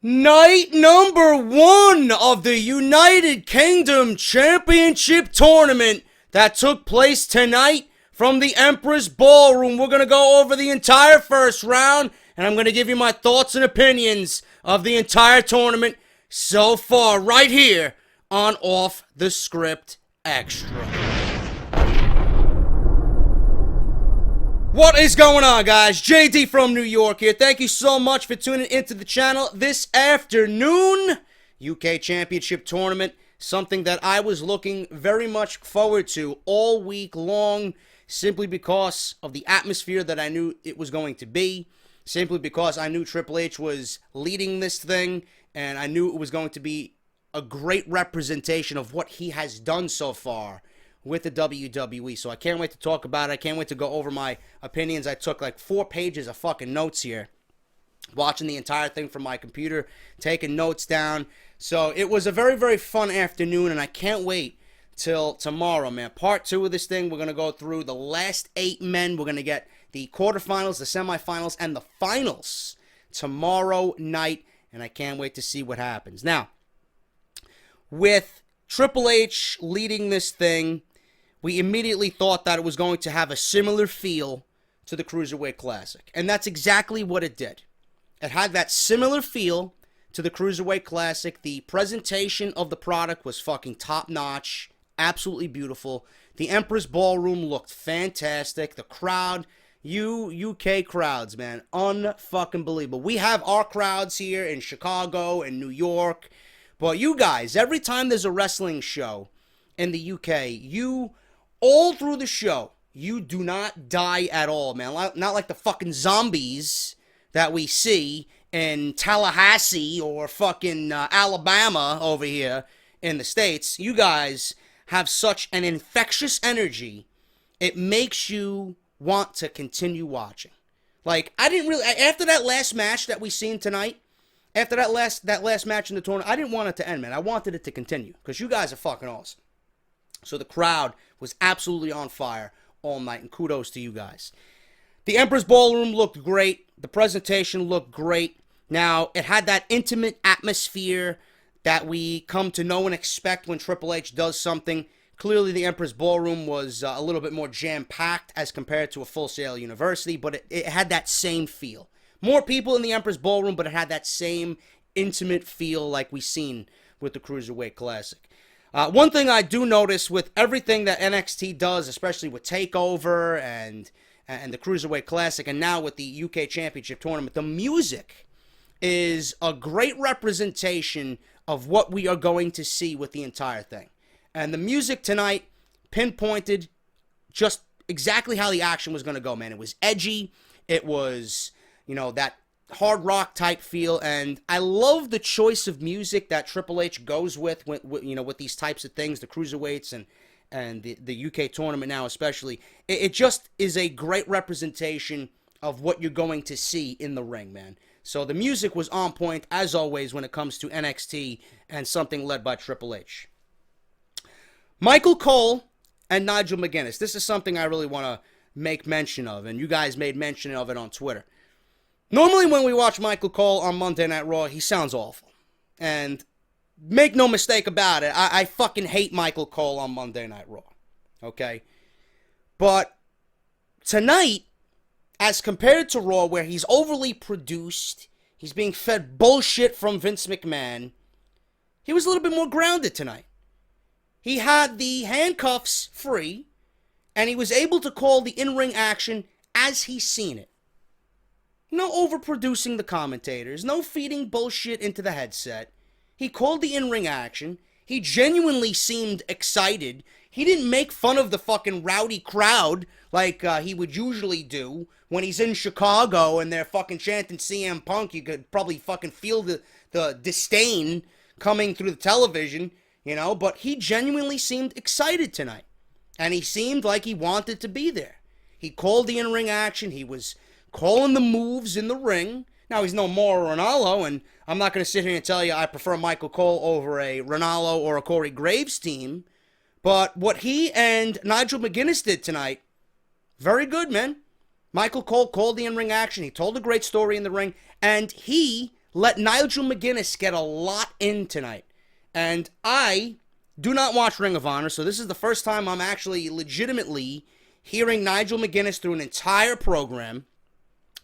Night number 1 of the United Kingdom Championship Tournament that took place tonight from the Emperor's Ballroom. We're going to go over the entire first round, and I'm going to give you my thoughts and opinions of the entire tournament so far right here on Off The Script Extra. What is going on, guys? JD from New York here. Thank you so much for tuning into the channel this afternoon. UK Championship Tournament, something that I was looking very much forward to all week long, simply because of the atmosphere that I knew it was going to be, simply because I knew Triple H was leading this thing, and I knew it was going to be a great representation of what he has done so far with the WWE. So I can't wait to talk about it. I can't wait to go over my opinions. I took like 4 pages of fucking notes here, watching the entire thing from my computer, taking notes down. So it was a very, very fun afternoon, and I can't wait till tomorrow, man. Part 2 of this thing, we're going to go through the last 8 men. We're going to get the quarterfinals, the semifinals, and the finals tomorrow night, and I can't wait to see what happens. Now, with Triple H leading this thing, we immediately thought that it was going to have a similar feel to the Cruiserweight Classic. And that's exactly what it did. It had that similar feel to the Cruiserweight Classic. The presentation of the product was fucking top-notch. Absolutely beautiful. The Emperor's Ballroom looked fantastic. The crowd, UK crowds, man, unfucking believable. We have our crowds here in Chicago and New York. But you guys, every time there's a wrestling show in the UK, all through the show, you do not die at all, man. Not like the fucking zombies that we see in Tallahassee or fucking Alabama over here in the States. You guys have such an infectious energy, it makes you want to continue watching. Like, I didn't really, after that last match that we seen tonight, after that last match in the tournament, I didn't want it to end, man. I wanted it to continue, because you guys are fucking awesome. So the crowd was absolutely on fire all night, and kudos to you guys. The Emperor's Ballroom looked great. The presentation looked great. Now, it had that intimate atmosphere that we come to know and expect when Triple H does something. Clearly, the Emperor's Ballroom was a little bit more jam-packed as compared to a Full Sail University, but it had that same feel. More people in the Emperor's Ballroom, but it had that same intimate feel like we seen with the Cruiserweight Classic. One thing I do notice with everything that NXT does, especially with TakeOver and the Cruiserweight Classic, and now with the UK Championship Tournament, the music is a great representation of what we are going to see with the entire thing. And the music tonight pinpointed just exactly how the action was going to go, man. It was edgy. It was, that hard rock type feel, and I love the choice of music that Triple H goes with these types of things, the cruiserweights and the UK tournament now especially. It just is a great representation of what you're going to see in the ring, man. So the music was on point as always when it comes to NXT and something led by Triple H. Michael Cole and Nigel McGuinness. This is something I really want to make mention of, and you guys made mention of it on Twitter. Normally when we watch Michael Cole on Monday Night Raw, he sounds awful. And make no mistake about it, I fucking hate Michael Cole on Monday Night Raw. Okay? But tonight, as compared to Raw, where he's overly produced, he's being fed bullshit from Vince McMahon, he was a little bit more grounded tonight. He had the handcuffs free, and he was able to call the in-ring action as he's seen it. No overproducing the commentators. No feeding bullshit into the headset. He called the in-ring action. He genuinely seemed excited. He didn't make fun of the fucking rowdy crowd like he would usually do when he's in Chicago and they're fucking chanting CM Punk. You could probably fucking feel the disdain coming through the television, But he genuinely seemed excited tonight. And he seemed like he wanted to be there. He called the in-ring action. He was calling the moves in the ring. Now, he's no Mauro Ranallo, and I'm not going to sit here and tell you I prefer Michael Cole over a Ranallo or a Corey Graves team, but what he and Nigel McGuinness did tonight, very good, man. Michael Cole called the in-ring action. He told a great story in the ring, and he let Nigel McGuinness get a lot in tonight. And I do not watch Ring of Honor, so this is the first time I'm actually legitimately hearing Nigel McGuinness through an entire program.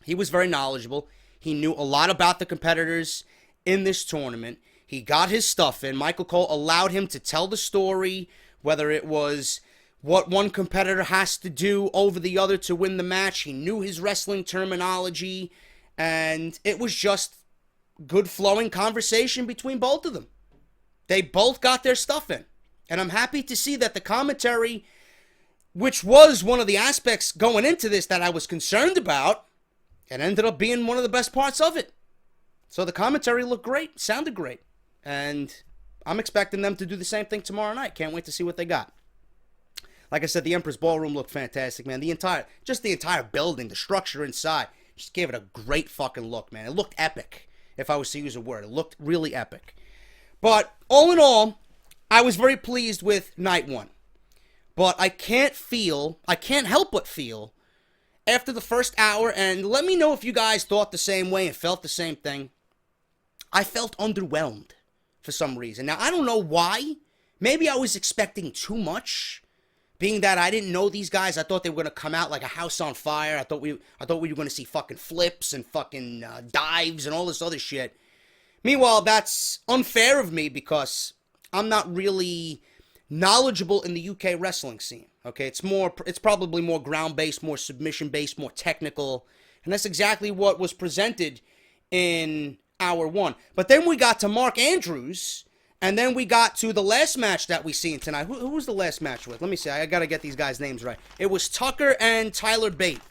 He was very knowledgeable. He knew a lot about the competitors in this tournament. He got his stuff in. Michael Cole allowed him to tell the story, whether it was what one competitor has to do over the other to win the match. He knew his wrestling terminology, and it was just good flowing conversation between both of them. They both got their stuff in. And I'm happy to see that the commentary, which was one of the aspects going into this that I was concerned about, it ended up being one of the best parts of it. So the commentary looked great, sounded great. And I'm expecting them to do the same thing tomorrow night. Can't wait to see what they got. Like I said, the Empress Ballroom looked fantastic, man. The entire building, the structure inside, just gave it a great fucking look, man. It looked epic, if I was to use a word. It looked really epic. But all in all, I was very pleased with night one. But I can't help but feel, after the first hour, and let me know if you guys thought the same way and felt the same thing, I felt underwhelmed for some reason. Now, I don't know why. Maybe I was expecting too much, being that I didn't know these guys. I thought they were going to come out like a house on fire. I thought we were going to see fucking flips and fucking dives and all this other shit. Meanwhile, that's unfair of me because I'm not really knowledgeable in the UK wrestling scene. Okay, it's probably more ground-based, more submission-based, more technical, and that's exactly what was presented in hour one. But then we got to Mark Andrews, and then we got to the last match that we seen tonight. Who was the last match with? Let me see. I gotta get these guys' names right. It was Tucker and Tyler Bate.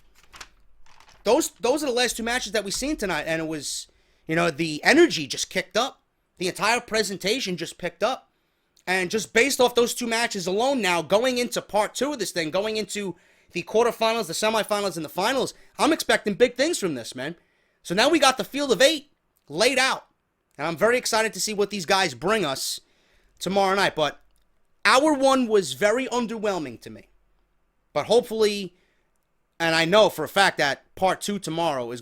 Those are the last two matches that we seen tonight, and it was, the energy just kicked up. The entire presentation just picked up. And just based off those two matches alone now, going into part two of this thing, going into the quarterfinals, the semifinals, and the finals, I'm expecting big things from this, man. So now we got the field of 8 laid out. And I'm very excited to see what these guys bring us tomorrow night. But hour one was very underwhelming to me. But hopefully, and I know for a fact that part two tomorrow is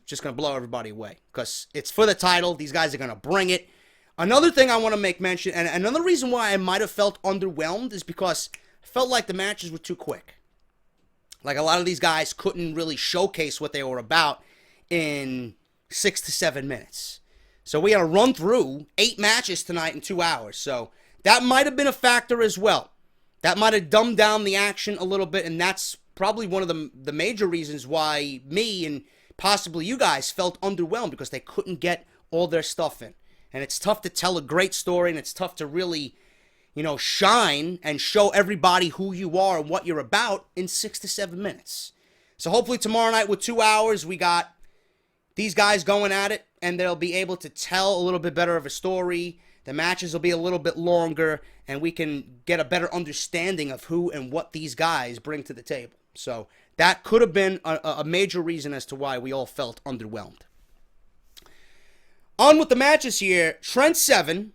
just gonna blow everybody away. Because it's for the title. These guys are gonna bring it. Another thing I want to make mention, and another reason why I might have felt underwhelmed, is because I felt like the matches were too quick. Like a lot of these guys couldn't really showcase what they were about in 6 to 7 minutes. So we had to run through 8 matches tonight in 2 hours. So that might have been a factor as well. That might have dumbed down the action a little bit, and that's probably one of the major reasons why me and possibly you guys felt underwhelmed, because they couldn't get all their stuff in. And it's tough to tell a great story, and it's tough to really, shine and show everybody who you are and what you're about in 6 to 7 minutes. So hopefully tomorrow night with 2 hours, we got these guys going at it, and they'll be able to tell a little bit better of a story. The matches will be a little bit longer, and we can get a better understanding of who and what these guys bring to the table. So that could have been a major reason as to why we all felt underwhelmed. On with the matches here, Trent Seven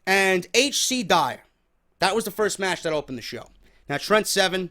and H.C. Dyer. That was the first match that opened the show. Now, Trent Seven,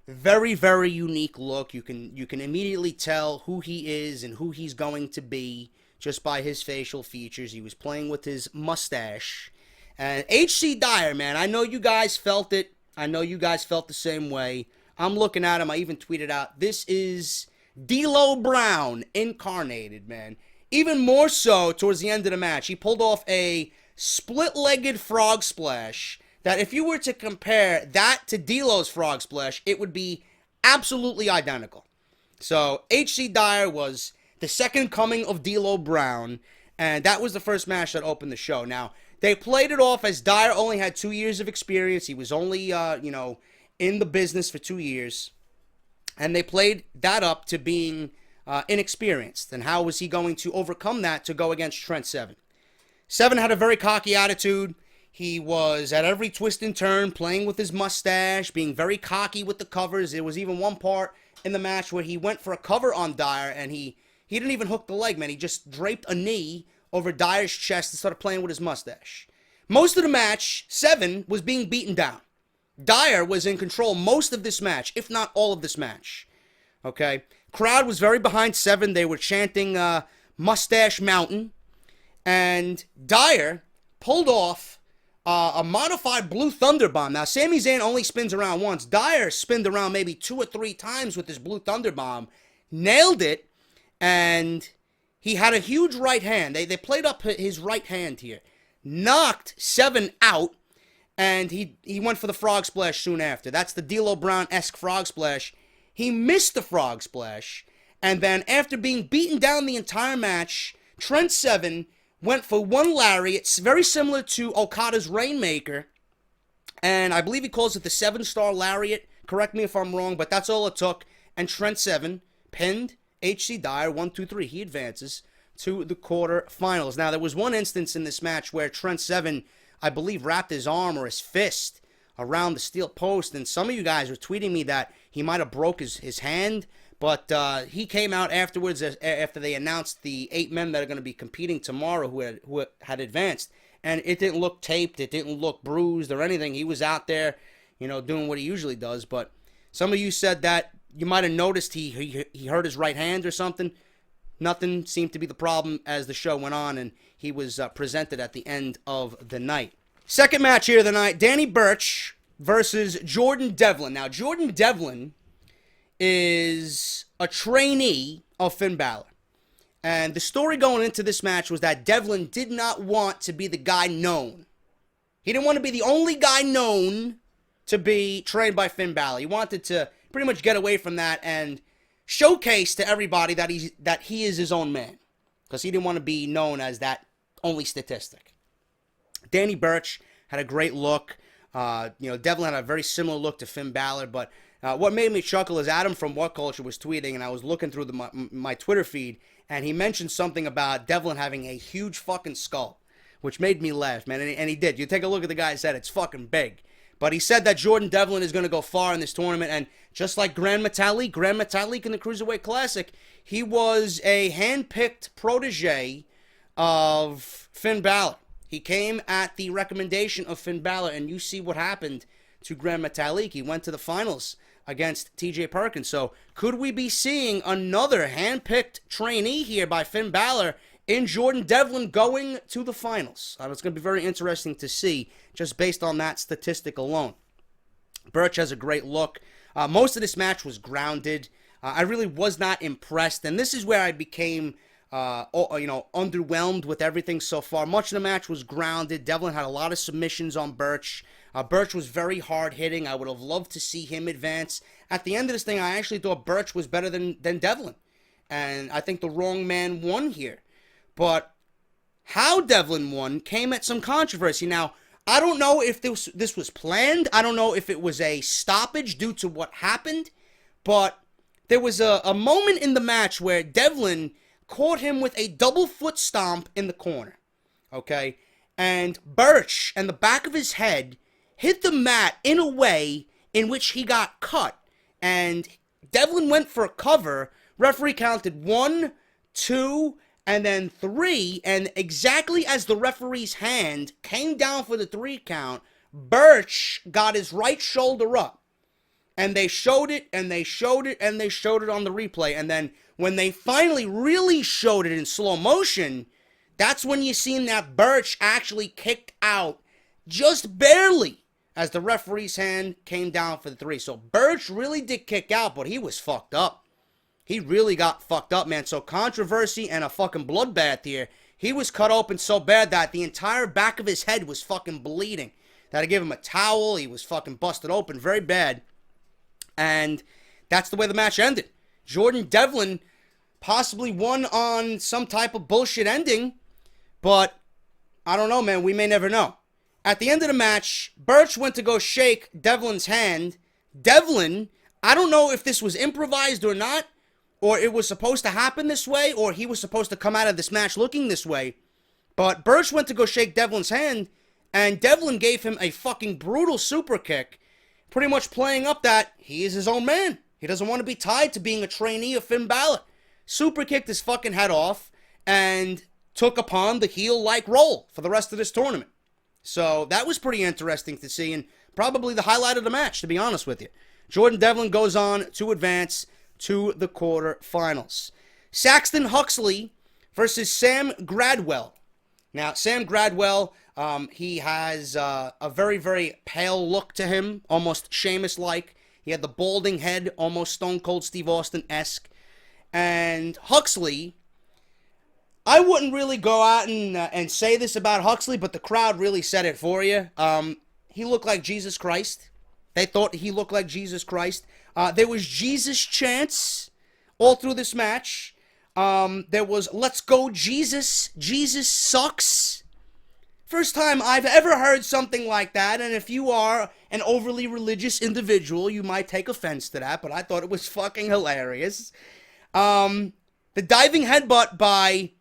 very, very unique look. You can immediately tell who he is and who he's going to be just by his facial features. He was playing with his mustache. And H.C. Dyer, man, I know you guys felt it. I know you guys felt the same way. I'm looking at him. I even tweeted out, this is D'Lo Brown incarnated, man. Even more so towards the end of the match. He pulled off a split-legged frog splash that if you were to compare that to D'Lo's frog splash, it would be absolutely identical. So H.C. Dyer was the second coming of D'Lo Brown, and that was the first match that opened the show. Now, they played it off as Dyer only had 2 years of experience. He was only, in the business for 2 years. And they played that up to being inexperienced. And how was he going to overcome that to go against Trent Seven? Seven had a very cocky attitude. He was at every twist and turn playing with his mustache, being very cocky with the covers. There was even one part in the match where he went for a cover on Dyer, and he didn't even hook the leg, man. He just draped a knee over Dyer's chest and started playing with his mustache. Most of the match, Seven was being beaten down. Dyer was in control most of this match, if not all of this match. Okay? Crowd was very behind Seven. They were chanting, Mustache Mountain, and Dyer pulled off a modified Blue Thunder Bomb. Now, Sami Zayn only spins around once. Dyer spinned around maybe 2 or 3 times with this Blue Thunder Bomb, nailed it, and he had a huge right hand. They played up his right hand here, knocked Seven out, and he went for the Frog Splash soon after. That's the D'Lo Brown-esque Frog Splash. He missed the Frog Splash, and then after being beaten down the entire match, Trent Seven went for one lariat. It's very similar to Okada's Rainmaker, and I believe he calls it the 7-star lariat. Correct me if I'm wrong, but that's all it took. And Trent Seven pinned HC Dyer 1-2-3. He advances to the quarterfinals. Now, there was one instance in this match where Trent Seven, I believe, wrapped his arm or his fist around the steel post, and some of you guys were tweeting me that he might have broke his hand, but he came out afterwards after they announced the 8 men that are going to be competing tomorrow who had advanced, and it didn't look taped, it didn't look bruised or anything. He was out there, doing what he usually does, but some of you said that you might have noticed he hurt his right hand or something. Nothing seemed to be the problem as the show went on, and he was presented at the end of the night. Second match here of the night, Danny Burch versus Jordan Devlin. Now, Jordan Devlin is a trainee of Finn Balor. And the story going into this match was that Devlin did not want to be the guy known. He didn't want to be the only guy known to be trained by Finn Balor. He wanted to pretty much get away from that and showcase to everybody that he is his own man. Because he didn't want to be known as that only statistic. Danny Burch had a great look. Devlin had a very similar look to Finn Balor, but what made me chuckle is Adam from What Culture was tweeting, and I was looking through my Twitter feed, and he mentioned something about Devlin having a huge fucking skull, which made me laugh, man, and he did. You take a look at the guy's head, it's fucking big. But he said that Jordan Devlin is going to go far in this tournament, and just like Grand Metalik in the Cruiserweight Classic, he was a hand-picked protege of Finn Balor. He came at the recommendation of Finn Balor, and you see what happened to Grand Metalik. He went to the finals against TJ Perkins. So could we be seeing another hand-picked trainee here by Finn Balor in Jordan Devlin going to the finals? It's going to be very interesting to see just based on that statistic alone. Burch has a great look. Most of this match was grounded. I really was not impressed, and this is where I became underwhelmed with everything so far. Much of the match was grounded. Devlin had a lot of submissions on Burch. Burch was very hard-hitting. I would have loved to see him advance. At the end of this thing, I actually thought Burch was better than Devlin. And I think the wrong man won here. But how Devlin won came at some controversy. Now, I don't know if this was planned. I don't know if it was a stoppage due to what happened. But there was a moment in the match where Devlin caught him with a double foot stomp in the corner. Okay? And Burch and the back of his head hit the mat in a way in which he got cut. And Devlin went for a cover. Referee counted 1, 2, and then 3. And exactly as the referee's hand came down for the 3 count, Burch got his right shoulder up. And they showed it, and they showed it, and they showed it on the replay. And then when they finally really showed it in slow motion, that's when you seen that Burch actually kicked out just barely as the referee's hand came down for the 3. So Burch really did kick out, but he was fucked up. He really got fucked up, man. So controversy and a fucking bloodbath here. He was cut open so bad that the entire back of his head was fucking bleeding. They had to give him a towel. He was fucking busted open very bad. And that's the way the match ended. Jordan Devlin possibly won on some type of bullshit ending, but I don't know, man. We may never know. At the end of the match, Burch went to go shake Devlin's hand. Devlin, I don't know if this was improvised or not, or it was supposed to happen this way, or he was supposed to come out of this match looking this way, but Burch went to go shake Devlin's hand, and Devlin gave him a fucking brutal super kick, pretty much playing up that he is his own man. He doesn't want to be tied to being a trainee of Finn Balor. Super kicked his fucking head off, and took upon the heel-like role for the rest of this tournament. So that was pretty interesting to see, and probably the highlight of the match, to be honest with you. Jordan Devlin goes on to advance to the quarterfinals. Saxton Huxley versus Sam Gradwell. Now, Sam Gradwell, he has a very, very pale look to him, almost Sheamus-like. He had the balding head, almost Stone Cold Steve Austin-esque. And Huxley, I wouldn't really go out and say this about Huxley, but the crowd really said it for you. He looked like Jesus Christ. They thought he looked like Jesus Christ. There was Jesus chants all through this match. There was, let's go Jesus, Jesus sucks. First time I've ever heard something like that, and if you are an overly religious individual, you might take offense to that, but I thought it was fucking hilarious. The diving headbutt by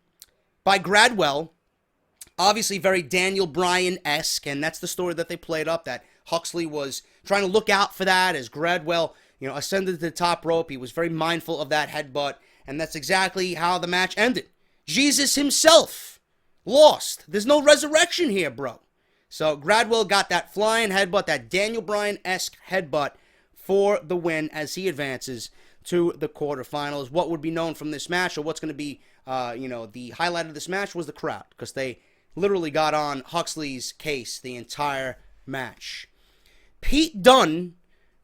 Gradwell, obviously very Daniel Bryan-esque, and that's the story that they played up, that Huxley was trying to look out for that as Gradwell, ascended to the top rope. He was very mindful of that headbutt, and that's exactly how the match ended. Jesus himself lost. There's no resurrection here, bro. So Gradwell got that flying headbutt, that Daniel Bryan-esque headbutt for the win as he advances to the quarterfinals. What would be known from this match, or what's going to be, the highlight of this match was the crowd, because they literally got on Huxley's case the entire match. Pete Dunn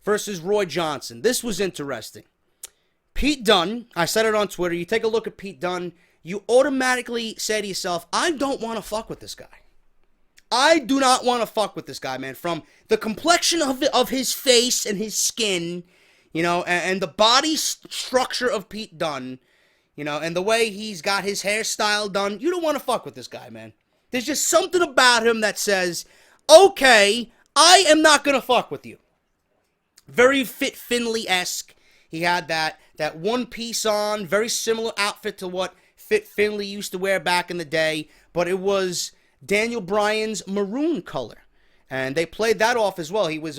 versus Roy Johnson. This was interesting. Pete Dunn, I said it on Twitter, you take a look at Pete Dunn, you automatically say to yourself, I don't want to fuck with this guy. I do not want to fuck with this guy, man. From the complexion of his face and his skin, and the body structure of Pete Dunn, and the way he's got his hairstyle done, you don't want to fuck with this guy, man. There's just something about him that says, okay, I am not going to fuck with you. Very Fit Finlay-esque. He had that one piece on, very similar outfit to what Fit Finlay used to wear back in the day, but it was Daniel Bryan's maroon color, and they played that off as well. He was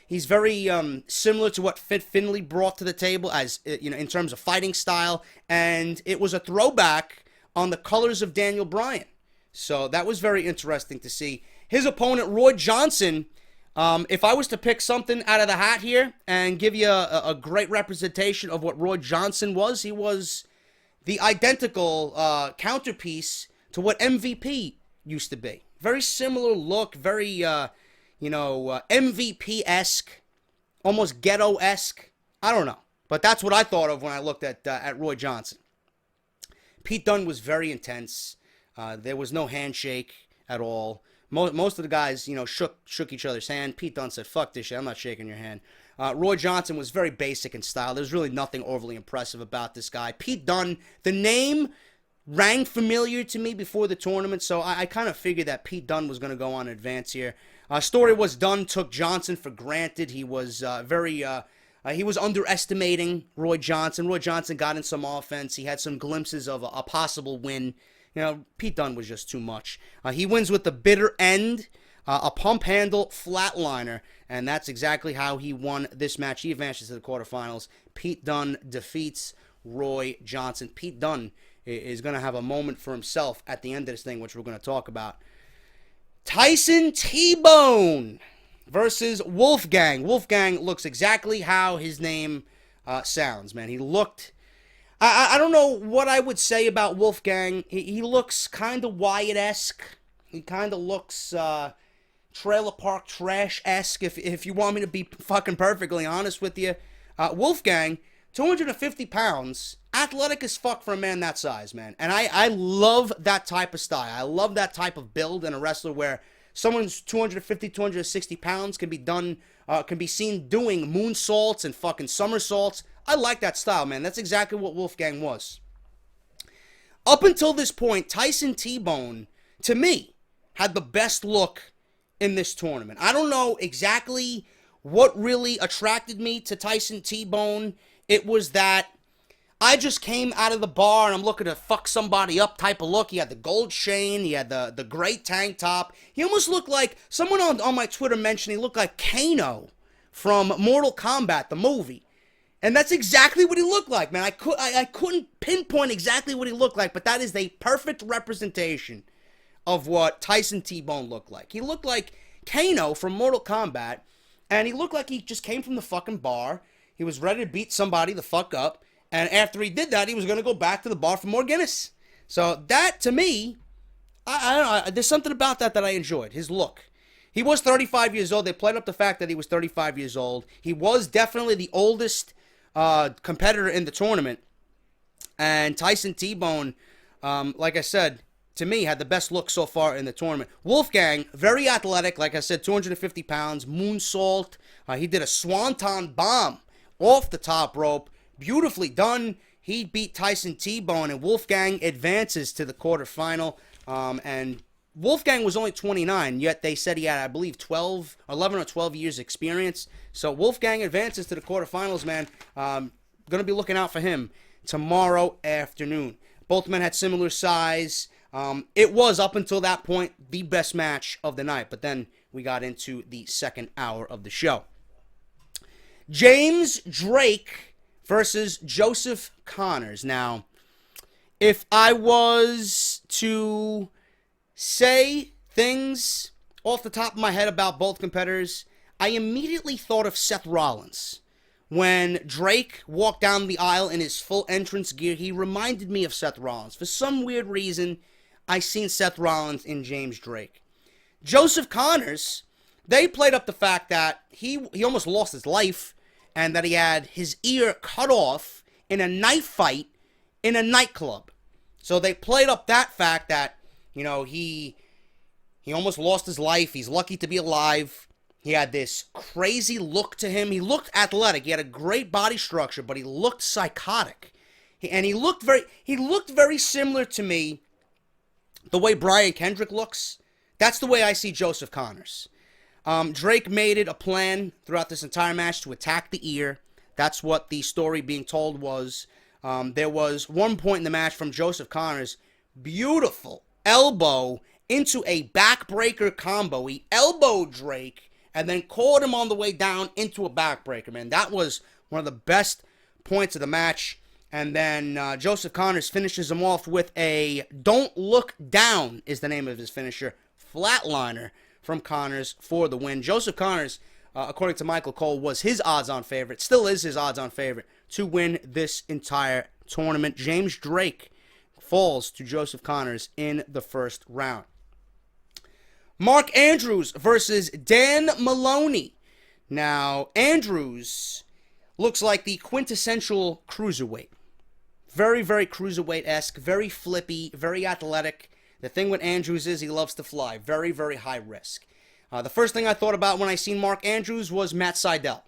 he's very similar to what Fit Finlay brought to the table, as in terms of fighting style, and it was a throwback on the colors of Daniel Bryan. So that was very interesting to see. His opponent, Roy Johnson, if I was to pick something out of the hat here and give you a great representation of what Roy Johnson was, he was the identical counterpiece to what MVP used to be. Very similar look, very, MVP-esque, almost ghetto-esque. I don't know. But that's what I thought of when I looked at Roy Johnson. Pete Dunne was very intense. There was no handshake at all. Most of the guys, shook each other's hand. Pete Dunne said, fuck this shit, I'm not shaking your hand. Roy Johnson was very basic in style. There's really nothing overly impressive about this guy. Pete Dunne, the name rang familiar to me before the tournament, so I kind of figured that Pete Dunne was going to go on advance here. Story was Dunne took Johnson for granted. He was he was underestimating Roy Johnson. Roy Johnson got in some offense. He had some glimpses of a possible win. Pete Dunne was just too much. He wins with the bitter end, a pump handle flatliner, and that's exactly how he won this match. He advances to the quarterfinals. Pete Dunne defeats Roy Johnson. Pete Dunne is going to have a moment for himself at the end of this thing, which we're going to talk about. Tyson Tbone versus Wolfgang. Wolfgang looks exactly how his name sounds, man. He looked... I don't know what I would say about Wolfgang. He looks kind of Wyatt-esque. He kind of looks Trailer Park Trash-esque, if you want me to be fucking perfectly honest with you. Wolfgang, 250 pounds, athletic as fuck for a man that size, man. And I love that type of style. I love that type of build in a wrestler where someone's 250, 260 pounds can be seen doing moonsaults and fucking somersaults. I like that style, man. That's exactly what Wolfgang was. Up until this point, Tyson Tbone, to me, had the best look in this tournament. I don't know exactly what really attracted me to Tyson Tbone. It was that I just came out of the bar and I'm looking to fuck somebody up type of look. He had the gold chain. He had the great tank top. He almost looked like, someone on my Twitter mentioned he looked like Kano from Mortal Kombat, the movie. And that's exactly what he looked like, man. I couldn't pinpoint exactly what he looked like, but that is the perfect representation of what Tyson Tbone looked like. He looked like Kano from Mortal Kombat, and he looked like he just came from the fucking bar. He was ready to beat somebody the fuck up, and after he did that, he was going to go back to the bar for more Guinness. So that, to me, I don't know, there's something about that I enjoyed. His look. He was 35 years old. They played up the fact that he was 35 years old. He was definitely the oldest competitor in the tournament. And Tyson Tbone, like I said, to me, had the best look so far in the tournament. Wolfgang, very athletic, like I said, 250 pounds, moonsault. He did a swanton bomb off the top rope. Beautifully done. He beat Tyson Tbone, and Wolfgang advances to the quarterfinal. And Wolfgang was only 29, yet they said he had, I believe, 11 or 12 years experience. So Wolfgang advances to the quarterfinals, man. Going to be looking out for him tomorrow afternoon. Both men had similar size. It was, up until that point, the best match of the night. But then we got into the second hour of the show. James Drake versus Joseph Connors. Now, if I was to say things off the top of my head about both competitors, I immediately thought of Seth Rollins. When Drake walked down the aisle in his full entrance gear, he reminded me of Seth Rollins. For some weird reason, I seen Seth Rollins in James Drake. Joseph Connors, they played up the fact that he almost lost his life and that he had his ear cut off in a knife fight in a nightclub. So they played up that fact that, he almost lost his life. He's lucky to be alive. He had this crazy look to him. He looked athletic. He had a great body structure, but he looked psychotic. He looked very similar to me, the way Brian Kendrick looks. That's the way I see Joseph Connors. Drake made it a plan throughout this entire match to attack the ear. That's what the story being told was. There was one point in the match from Joseph Connors, beautiful elbow into a backbreaker combo. He elbowed Drake and then caught him on the way down into a backbreaker, man. That was one of the best points of the match. And then Joseph Connors finishes him off with a Don't Look Down is the name of his finisher. Flatliner from Connors for the win. Joseph Connors, according to Michael Cole, was his odds-on favorite, still is his odds-on favorite, to win this entire tournament. James Drake falls to Joseph Connors in the first round. Mark Andrews versus Dan Maloney. Now, Andrews looks like the quintessential cruiserweight. Very, very cruiserweight-esque, very flippy, very athletic. The thing with Andrews is he loves to fly. Very, very high risk. The first thing I thought about when I seen Mark Andrews was Matt Sydal,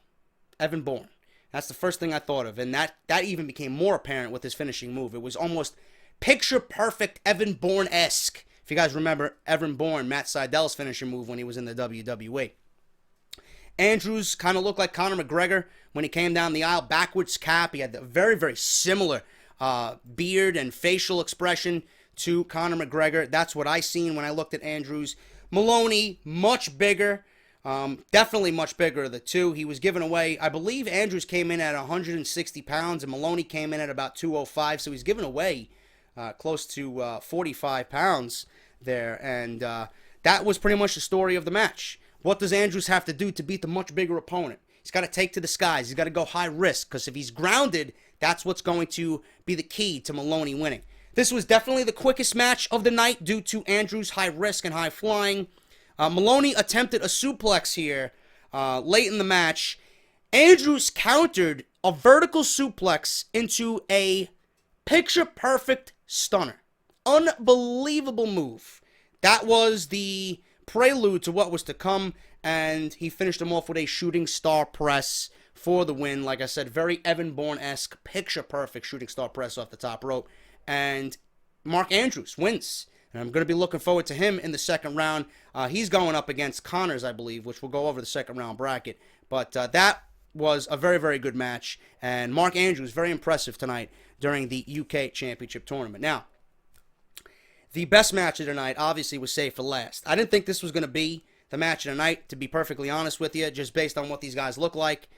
Evan Bourne. That's the first thing I thought of, and that even became more apparent with his finishing move. It was almost picture-perfect Evan Bourne-esque. If you guys remember Evan Bourne, Matt Sydal's finishing move when he was in the WWE. Andrews kind of looked like Conor McGregor when he came down the aisle, backwards cap. He had a very, very similar beard and facial expression to Conor McGregor. That's what I seen when I looked at Andrews. Maloney, much bigger. Definitely much bigger of the two. He was given away, I believe Andrews came in at 160 pounds and Maloney came in at about 205. So he's given away close to 45 pounds there. And that was pretty much the story of the match. What does Andrews have to do to beat the much bigger opponent? He's got to take to the skies. He's got to go high risk, because if he's grounded, that's what's going to be the key to Maloney winning. This was definitely the quickest match of the night due to Andrews' high risk and high flying. Maloney attempted a suplex here late in the match. Andrews countered a vertical suplex into a picture-perfect stunner. Unbelievable move. That was the prelude to what was to come, and he finished him off with a shooting star press for the win. Like I said, very Evan Bourne-esque, picture-perfect shooting star press off the top rope. And Mark Andrews wins. And I'm going to be looking forward to him in the second round. He's going up against Connors, I believe, which will go over the second round bracket. But that was a very, very good match. And Mark Andrews, very impressive tonight during the UK Championship Tournament. Now, the best match of the night obviously was saved for last. I didn't think this was going to be the match of the night, to be perfectly honest with you, just based on what these guys look like.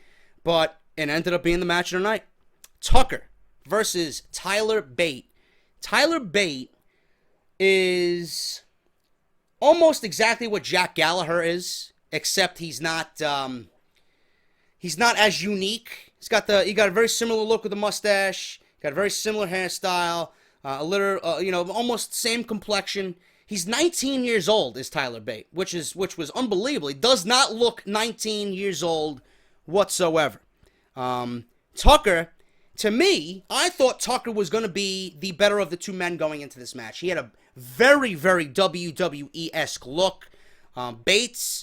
But it ended up being the match of the night. Tucker versus Tyler Bate. Tyler Bate is almost exactly what Jack Gallagher is, except he's not as unique. He got a very similar look with the mustache, got a very similar hairstyle. almost same complexion. He's 19 years old, is Tyler Bate, which was unbelievable. He does not look 19 years old whatsoever. Tucker, to me, I thought Tucker was going to be the better of the two men going into this match. He had a very, very WWE-esque look. Bate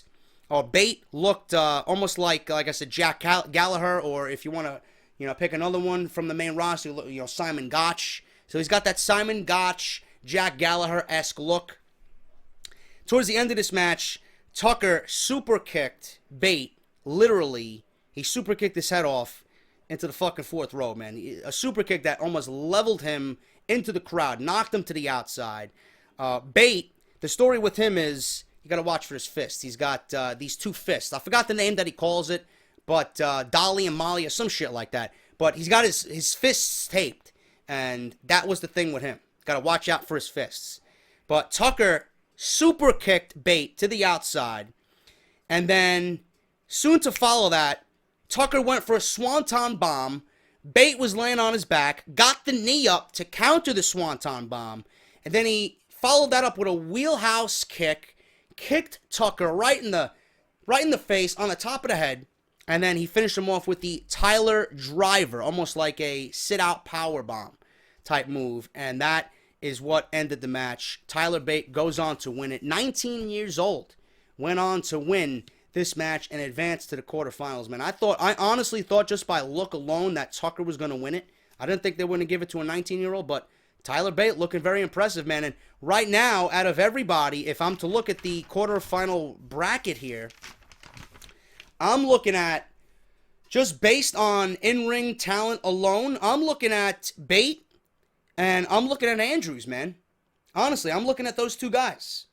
looked almost like I said, Jack Gallagher, or if you want to, pick another one from the main roster, Simon Gotch. So he's got that Simon Gotch, Jack Gallagher-esque look. Towards the end of this match, Tucker super kicked Bate. Literally, he super kicked his head off into the fucking fourth row, man. A super kick that almost leveled him into the crowd, knocked him to the outside. Bate, the story with him is, you got to watch for his fists. He's got these two fists. I forgot the name that he calls it, but Dolly and Molly or some shit like that. But he's got his fists taped, and that was the thing with him. Got to watch out for his fists. But Tucker super kicked Bate to the outside, and then soon to follow that, Tucker went for a swanton bomb. Bate was laying on his back, got the knee up to counter the swanton bomb, and then he followed that up with a wheelhouse kick, kicked Tucker right in the face, on the top of the head, and then he finished him off with the Tyler Driver, almost like a sit-out power bomb type move, and that is what ended the match. Tyler Bate goes on to win it. 19 years old, went on to win this match and advance to the quarterfinals, man. I honestly thought just by look alone that Tucker was going to win it. I didn't think they were going to give it to a 19-year-old, but Tyler Bate looking very impressive, man. And right now, out of everybody, if I'm to look at the quarterfinal bracket here, I'm looking at, just based on in-ring talent alone, I'm looking at Bate and I'm looking at Andrews, man. Honestly, I'm looking at those two guys.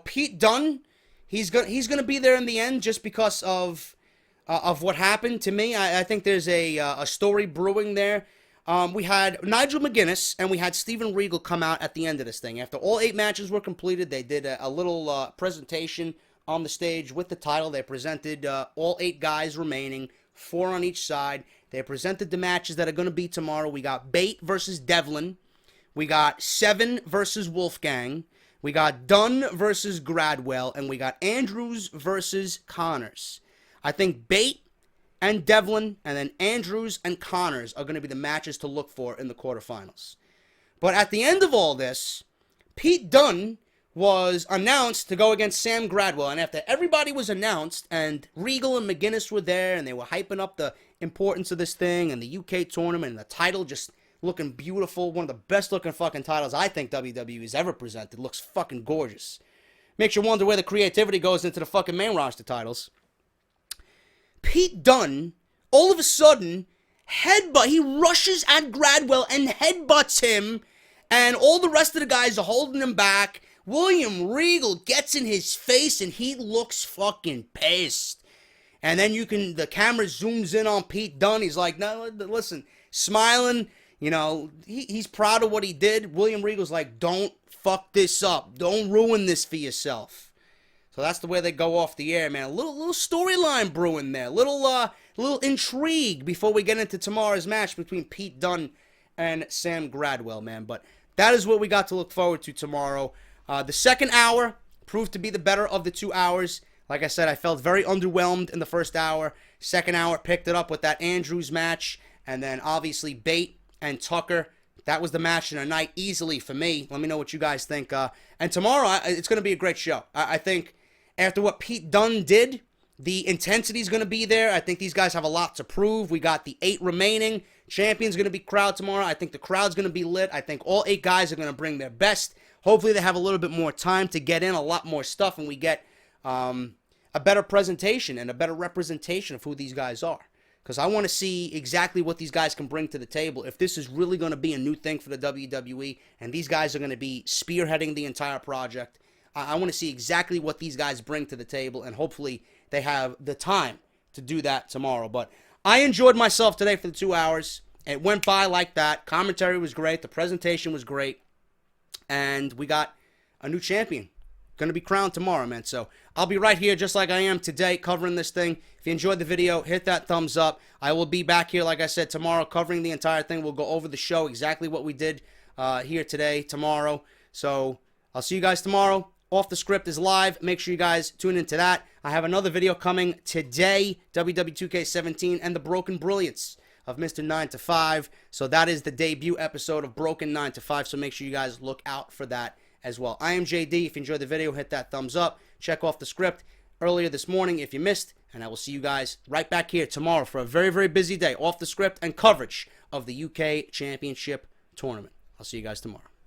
Pete Dunn, he's gonna be there in the end just because of what happened to me. I think there's a story brewing there. We had Nigel McGuinness and we had Steven Regal come out at the end of this thing. After all 8 matches were completed, they did a little presentation on the stage with the title. They presented all 8 guys remaining, 4 on each side. They presented the matches that are going to be tomorrow. We got Bate versus Devlin. We got Seven versus Wolfgang. We got Dunn versus Gradwell. And we got Andrews versus Connors. I think Bate and Devlin and then Andrews and Connors are going to be the matches to look for in the quarterfinals. But at the end of all this, Pete Dunne was announced to go against Sam Gradwell. And after everybody was announced and Regal and McGuinness were there and they were hyping up the importance of this thing and the UK tournament and the title just looking beautiful, one of the best looking fucking titles I think WWE's ever presented. Looks fucking gorgeous. Makes you wonder where the creativity goes into the fucking main roster titles. Pete Dunne, all of a sudden, he rushes at Gradwell and headbutts him, and all the rest of the guys are holding him back. William Regal gets in his face and he looks fucking pissed. And then the camera zooms in on Pete Dunne. He's like, no, listen, smiling, he's proud of what he did. William Regal's like, don't fuck this up. Don't ruin this for yourself. So that's the way they go off the air, man. A little storyline brewing there. Little intrigue before we get into tomorrow's match between Pete Dunne and Sam Gradwell, man. But that is what we got to look forward to tomorrow. The second hour proved to be the better of the 2 hours. Like I said, I felt very underwhelmed in the first hour. Second hour picked it up with that Andrews match. And then obviously Bate and Tucker. That was the match of the night easily for me. Let me know what you guys think. And tomorrow, it's going to be a great show. I think after what Pete Dunne did, the intensity is going to be there. I think these guys have a lot to prove. We got the 8 remaining. Champion's going to be crowd tomorrow. I think the crowd's going to be lit. I think all 8 guys are going to bring their best. Hopefully they have a little bit more time to get in a lot more stuff and we get a better presentation and a better representation of who these guys are. Because I want to see exactly what these guys can bring to the table. If this is really going to be a new thing for the WWE and these guys are going to be spearheading the entire project, I want to see exactly what these guys bring to the table, and hopefully they have the time to do that tomorrow. But I enjoyed myself today for the 2 hours. It went by like that. Commentary was great. The presentation was great. And we got a new champion. Going to be crowned tomorrow, man. So I'll be right here just like I am today covering this thing. If you enjoyed the video, hit that thumbs up. I will be back here, like I said, tomorrow covering the entire thing. We'll go over the show, exactly what we did here today, tomorrow. So I'll see you guys tomorrow. Off the Script is live. Make sure you guys tune into that. I have another video coming today, WWE 2K17 and the Broken Brilliance of Mr. 9 to 5. So that is the debut episode of Broken 9 to 5. So make sure you guys look out for that as well. I am JD. If you enjoyed the video, hit that thumbs up. Check Off the Script earlier this morning if you missed. And I will see you guys right back here tomorrow for a very, very busy day. Off the Script and coverage of the UK Championship Tournament. I'll see you guys tomorrow.